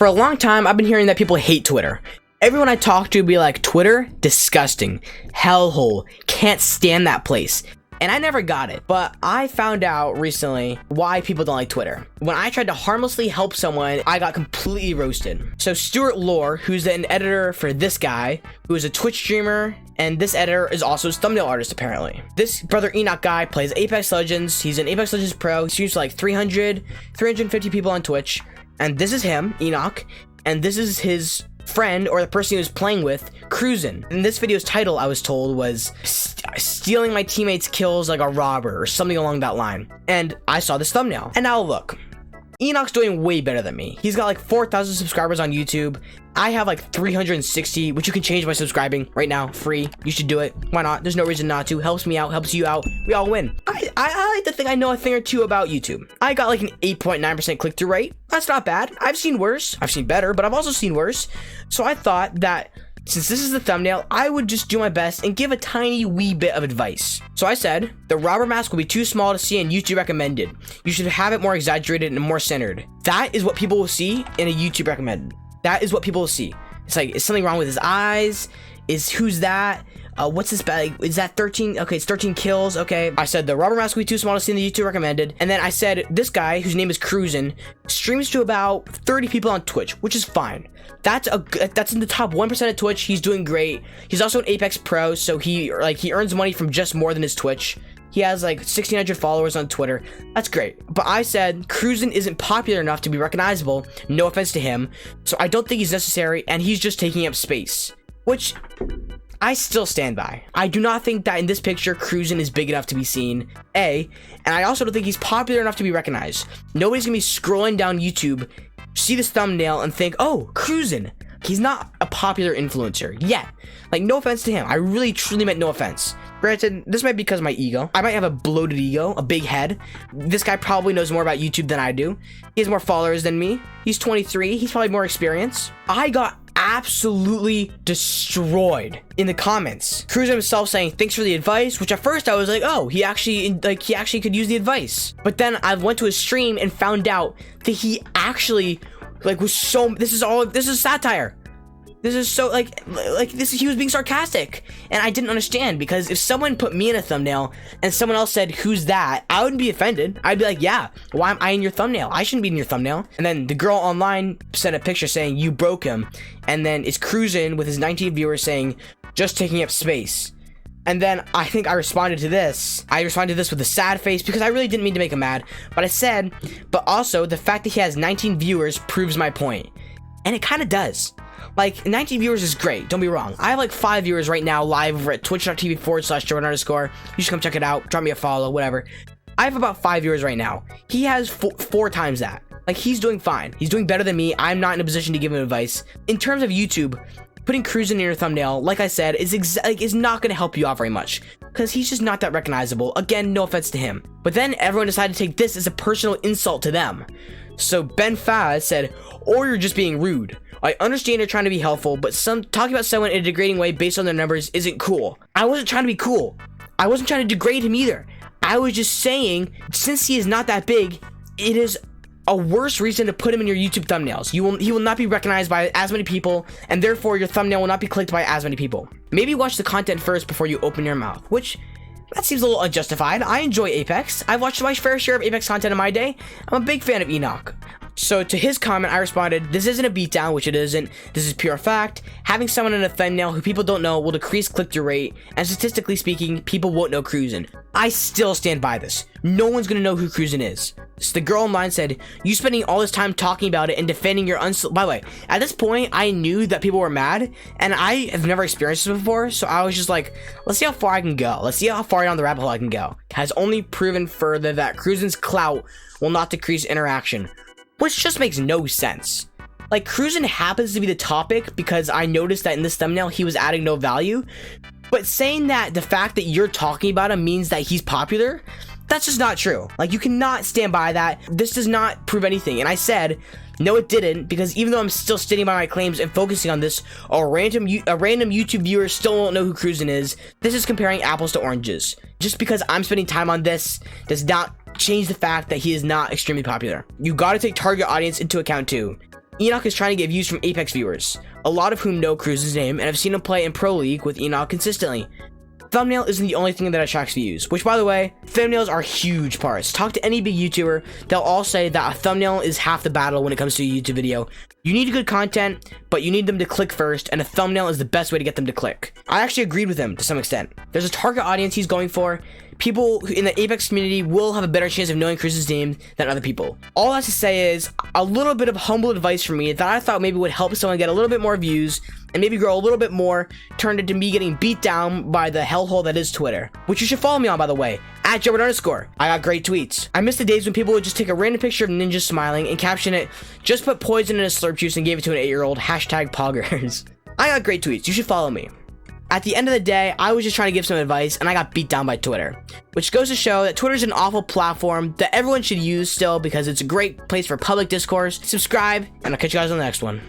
For a long time, I've been hearing that people hate Twitter. Everyone I talk to be like, Twitter? Disgusting. Hellhole. Can't stand that place. And I never got it. But I found out recently why people don't like Twitter. When I tried to harmlessly help someone, I got completely roasted. So Stuart Lore, who's an editor for this guy, who is a Twitch streamer, and this editor is also his thumbnail artist, apparently. This Brother Enoch guy plays Apex Legends. He's an Apex Legends pro. He streams like 350 people on Twitch. And this is him, Enoch. And this is his friend, or the person he was playing with, Cruisin'. And this video's title, I was told, was stealing my teammates' kills like a robber, or something along that line. And I saw this thumbnail. And now look. Enoch's doing way better than me. He's got like 4,000 subscribers on YouTube. I have like 360, which you can change by subscribing right now, free. You should do it. Why not? There's no reason not to. Helps me out, helps you out. We all win. I like to think I know a thing or two about YouTube. I got like an 8.9% click-through rate. That's not bad. I've seen worse. I've seen better, but I've also seen worse. So I thought that since this is the thumbnail, I would just do my best and give a tiny wee bit of advice. So I said, the robber mask will be too small to see and YouTube recommended. You should have it more exaggerated and more centered. That is what people will see in a YouTube recommended. That is what people will see. It's like, is something wrong with his eyes? Who's that? What's this bag? Is that 13? Okay, it's 13 kills. Okay. I said the robber mask will be too small to see in the YouTube recommended. And then I said this guy, whose name is Cruisin', streams to about 30 people on Twitch, which is fine. That's in the top 1% of Twitch. He's doing great. He's also an Apex pro, so he earns money from just more than his Twitch. He has like 1,600 followers on Twitter. That's great. But I said Cruisin' isn't popular enough to be recognizable. No offense to him. So I don't think he's necessary, and he's just taking up space. Which I still stand by. I do not think that in this picture, Cruisin' is big enough to be seen, and I also don't think he's popular enough to be recognized. Nobody's gonna be scrolling down YouTube, see this thumbnail, and think, oh, Cruisin'. He's not a popular influencer yet. Like, no offense to him. I really, truly meant no offense. Granted, this might be because of my ego. I might have a bloated ego, a big head. This guy probably knows more about YouTube than I do. He has more followers than me. He's 23. He's probably more experienced. I got absolutely destroyed in the comments. Cruisin' himself saying thanks for the advice, which at first I was like, oh, he actually could use the advice. But then I went to his stream and found out that he actually was so, this is satire. This is so he was being sarcastic, and I didn't understand, because if someone put me in a thumbnail and someone else said, who's that? I wouldn't be offended. I'd be like, yeah, why am I in your thumbnail? I shouldn't be in your thumbnail. And then the girl online sent a picture saying you broke him, and then it's Cruisin' with his 19 viewers saying just taking up space. And then I think I responded to this. I responded to this with a sad face, because I really didn't mean to make him mad. But I said, but also the fact that he has 19 viewers proves my point. And it kind of does. Like, 19 viewers is great, don't be wrong. I have like 5 viewers right now live over at twitch.tv/Jedwerd_. You should come check it out. Drop me a follow, whatever. I have about 5 viewers right now. He has four times that. Like, he's doing fine. He's doing better than me. I'm not in a position to give him advice. In terms of YouTube, putting Cruisin' in your thumbnail, like I said, is not going to help you out very much, because he's just not that recognizable. Again, no offense to him. But then everyone decided to take this as a personal insult to them. So Ben Faz said, or you're just being rude. I understand you're trying to be helpful, but talking about someone in a degrading way based on their numbers isn't cool. I wasn't trying to be cool. I wasn't trying to degrade him either. I was just saying, since he is not that big, it is a worse reason to put him in your YouTube thumbnails. He will not be recognized by as many people, and therefore your thumbnail will not be clicked by as many people. Maybe watch the content first before you open your mouth, which that seems a little unjustified. I enjoy Apex. I've watched my fair share of Apex content in my day. I'm a big fan of Enoch. So to his comment, I responded, this isn't a beatdown, which it isn't. This is pure fact. Having someone in a thumbnail who people don't know will decrease click-through rate, and statistically speaking, people won't know Cruisin'. I still stand by this. No one's gonna know who Cruisin' is. So the girl online said, you spending all this time talking about it and defending your by the way, at this point, I knew that people were mad, and I have never experienced this before, so I was just like, let's see how far I can go. Let's see how far down the rabbit hole I can go. Has only proven further that Cruisin's clout will not decrease interaction. Which just makes no sense. Like, Cruisin' happens to be the topic because I noticed that in this thumbnail he was adding no value, but saying that the fact that you're talking about him means that he's popular, that's just not true. Like, you cannot stand by that. This does not prove anything. And I said, no, it didn't, because even though I'm still standing by my claims and focusing on this, a random YouTube viewer still won't know who Cruisin' is. This is comparing apples to oranges. Just because I'm spending time on this does not change the fact that he is not extremely popular. You gotta take target audience into account too. Enoch is trying to get views from Apex viewers, a lot of whom know Cruz's name and have seen him play in Pro League with Enoch consistently. Thumbnail isn't the only thing that attracts views, which, by the way, thumbnails are huge parts. Talk to any big YouTuber, they'll all say that a thumbnail is half the battle when it comes to a YouTube video. You need good content, but you need them to click first, and a thumbnail is the best way to get them to click. I actually agreed with him to some extent. There's a target audience he's going for. People in the Apex community will have a better chance of knowing Cruz's name than other people. All that's to say is a little bit of humble advice from me that I thought maybe would help someone get a little bit more views and maybe grow a little bit more, turned into me getting beat down by the hellhole that is Twitter, which you should follow me on, by the way, at Jedwerd_. I got great tweets. I miss the days when people would just take a random picture of ninjas smiling and caption it, "Just put poison in a slurp juice and gave it to an 8-year-old, #poggers." I got great tweets. You should follow me. At the end of the day, I was just trying to give some advice, and I got beat down by Twitter. Which goes to show that Twitter's an awful platform that everyone should use still because it's a great place for public discourse. Subscribe, and I'll catch you guys on the next one.